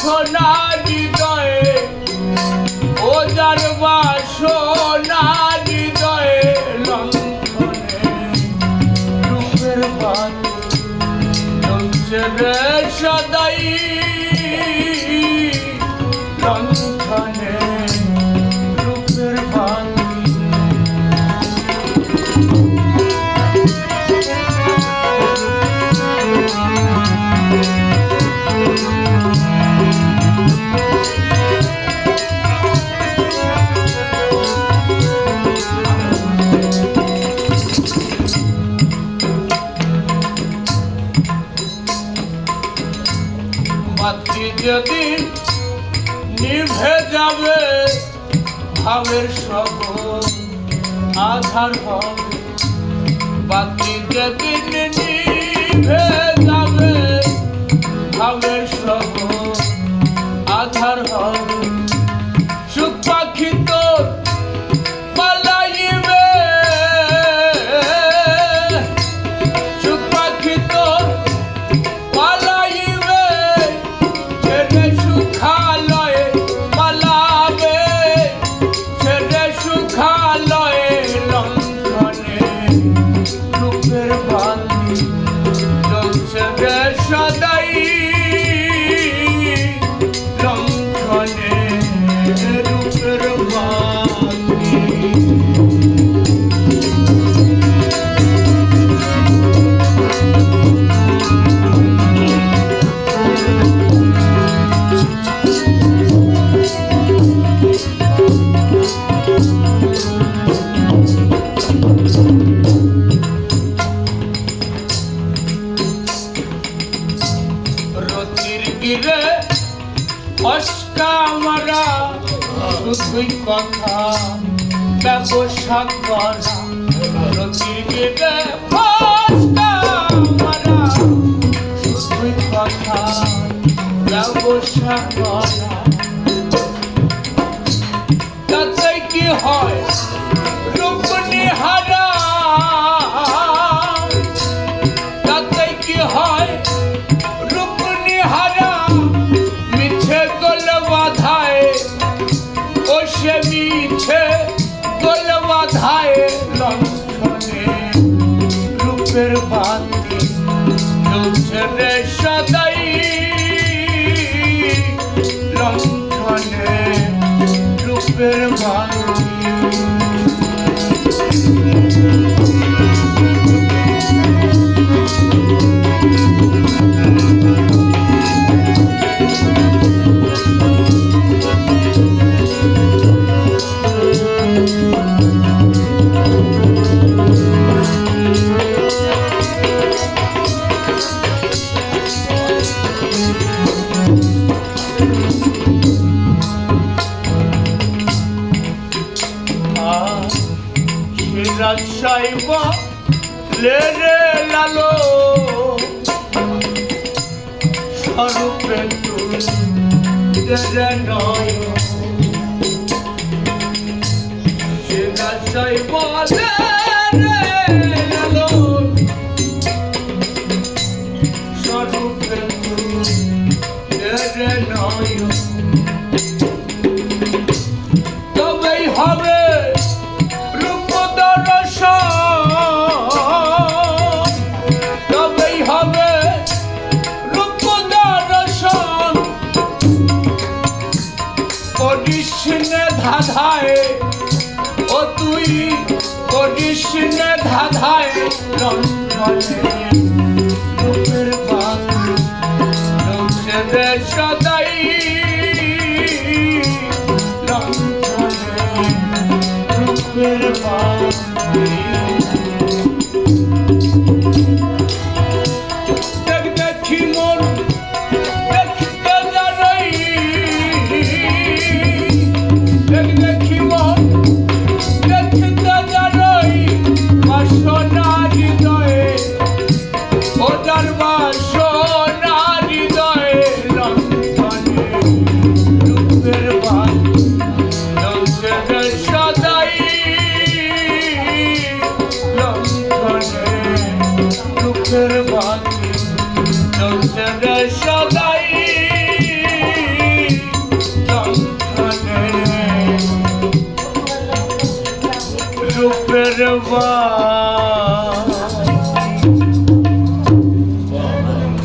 বাসনা হৃদয়ে ও যার বাসনা হৃদয়ে লঙ্ঘনে রূপের বাতি জ্বলছে রে সদাই লঙ্ঘনে রূপের বাতি বাতি যেদিন নিভে যাবে ভাবের সব আধার হবে বাতি যেদিন নিভে যাবে ভাবের সব আধার হবে সুখ পাখি তোর পালাইবে সুখ পাখি তোর পালাইবে ছেড়ে সুখালয়ে পালাবে ছেড়ে সুখালয়ে লঙ্ঘনে রূপের বাতি জ্বলছে রে সদাই লঙ্ঘনে রূপের বাতি রতির গিরে অস্কা মারা শুধুই কথা ব্যবসা করা রতির গিরে অস্কা মারা শুধুই কথা ব্যবসা করা তাতে কি হয় রূপ নিহারা তাতে কি হয় রূপ নিহারা মিছে গোল বাধায় ও সে মিছে গোল বাধায় লঙ্ঘনে রূপের বাতি জ্বলছে রে সদাই লঙ্ঘনে রূপের বাতি রাজশাইবা লেরে লালো স্বরূপে তুই রে নয় রাজশাইবা লেরে লালো স্বরূপে তুই রে নয় তবেই হবে তবেই হবে রূপ দর্শন করিস নে ধাধায় ও তুই করিস নে ধাধায় লঙ্ঘনে রূপের বাতি জ্বলছে রে সদাই লঙ্ঘনে রূপের বাতি দেখি মন দেখতে জানাই দেখি মন দেখতে জানাই বাসনা হৃদয়ে ও যার বাসনা হৃদয়ে লঙ্ঘনে রূপের বাতি জ্বলছে রে সদাই লঙ্ঘনে রূপের বাতি জ্বলছে রে সদাই রূপের বা